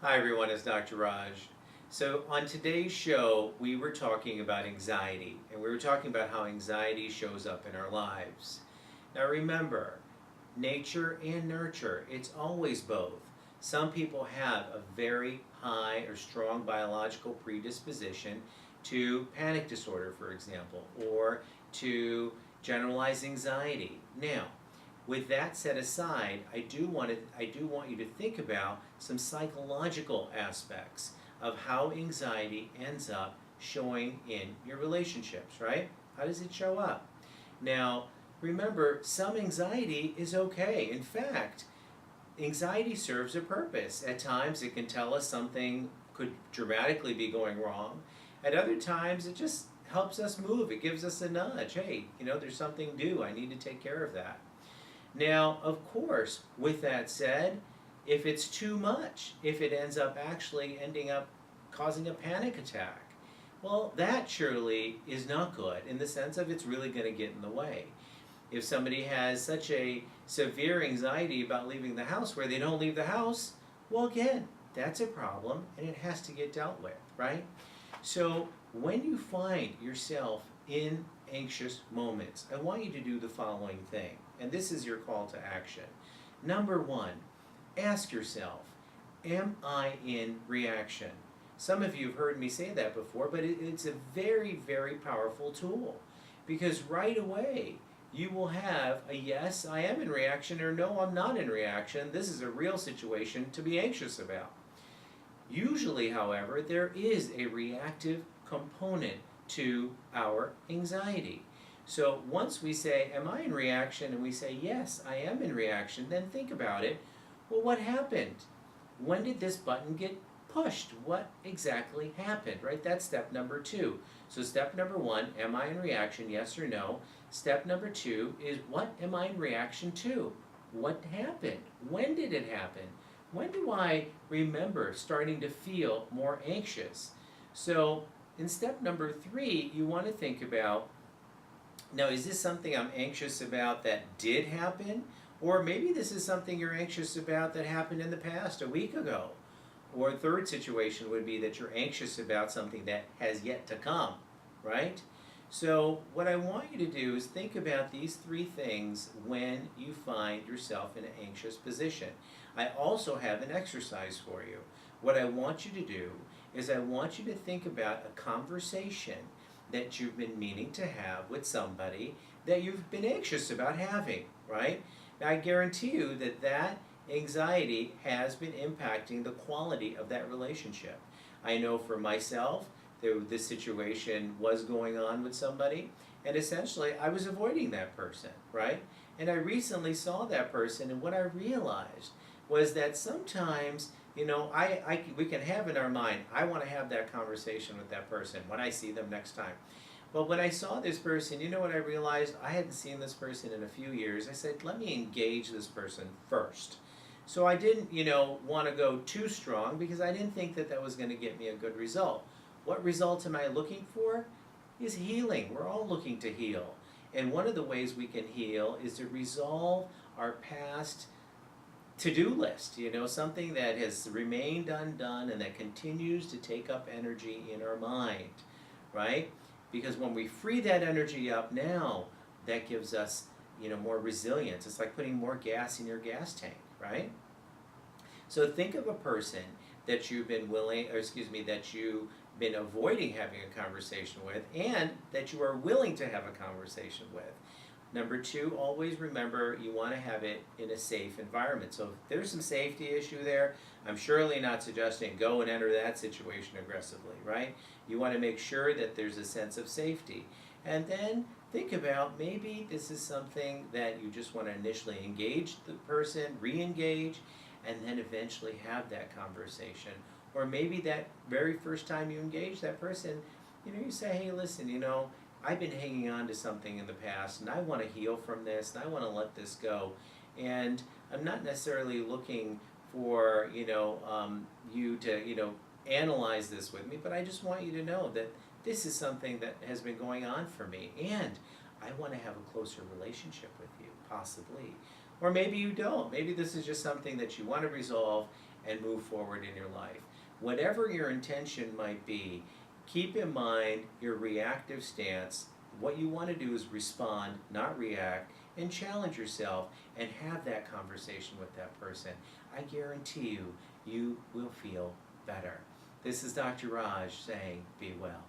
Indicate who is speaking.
Speaker 1: Hi everyone, it's Dr. Raj. So on today's show, we were talking about anxiety, and we were talking about how anxiety shows up in our lives. Now remember, nature and nurture, it's always both. Some people have a very high or strong biological predisposition to panic disorder, for example, or to generalized anxiety. Now, with that set aside, I do want you to think about some psychological aspects of how anxiety ends up showing in your relationships, right? How does it show up? Now, remember, some anxiety is okay. In fact, anxiety serves a purpose. At times, it can tell us something could dramatically be going wrong. At other times, it just helps us move. It gives us a nudge. Hey, there's something due. I need to take care of that. Now, of course, with that said, if it's too much, if it ends up actually ending up causing a panic attack, well, that surely is not good in the sense of it's really going to get in the way. If somebody has such a severe anxiety about leaving the house where they don't leave the house, well, again, that's a problem and it has to get dealt with, right? So when you find yourself in anxious moments, I want you to do the following thing, and this is your call to action. Number one, ask yourself, am I in reaction? Some of you have heard me say that before, but it's a very, very powerful tool, because right away you will have a yes, I am in reaction, or no, I'm not in reaction. This is a real situation to be anxious about. Usually, however, there is a reactive component to our anxiety. So once we say, am I in reaction? And we say, yes, I am in reaction, then think about it. Well, what happened? When did this button get pushed? What exactly happened, right? That's step number two. So step number one, am I in reaction, yes or no? Step number two is, what am I in reaction to? What happened? When did it happen? When do I remember starting to feel more anxious? So in step number three, you want to think about, now is this something I'm anxious about that did happen? Or maybe this is something you're anxious about that happened in the past, a week ago. Or a third situation would be that you're anxious about something that has yet to come, right? So what I want you to do is think about these three things when you find yourself in an anxious position. I also have an exercise for you. What I want you to do is I want you to think about a conversation that you've been meaning to have with somebody that you've been anxious about having, right? Now I guarantee you that that anxiety has been impacting the quality of that relationship. I know for myself, this situation was going on with somebody, and essentially I was avoiding that person, right? And I recently saw that person, and what I realized was that sometimes, we can have in our mind, I want to have that conversation with that person when I see them next time. But when I saw this person, you know what I realized? I hadn't seen this person in a few years. I said, let me engage this person first. So I didn't, want to go too strong because I didn't think that that was going to get me a good result. What result am I looking for? Is healing. We're all looking to heal. And one of the ways we can heal is to resolve our past to-do list, something that has remained undone and that continues to take up energy in our mind, right? Because when we free that energy up now, that gives us, more resilience. It's like putting more gas in your gas tank, right? So think of a person that you've been that you've been avoiding having a conversation with and that you are willing to have a conversation with. Number two, always remember you want to have it in a safe environment. So if there's some safety issue there, I'm surely not suggesting go and enter that situation aggressively, right? You want to make sure that there's a sense of safety. And then think about maybe this is something that you just want to initially engage the person, re-engage, and then eventually have that conversation. Or maybe that very first time you engage that person, you say, hey, listen, I've been hanging on to something in the past and I want to heal from this and I want to let this go. And I'm not necessarily looking for, you to, analyze this with me, but I just want you to know that this is something that has been going on for me and I want to have a closer relationship with you, possibly. Or maybe you don't. Maybe this is just something that you want to resolve and move forward in your life. Whatever your intention might be, keep in mind your reactive stance. What you want to do is respond, not react, and challenge yourself and have that conversation with that person. I guarantee you, you will feel better. This is Dr. Raj saying, be well.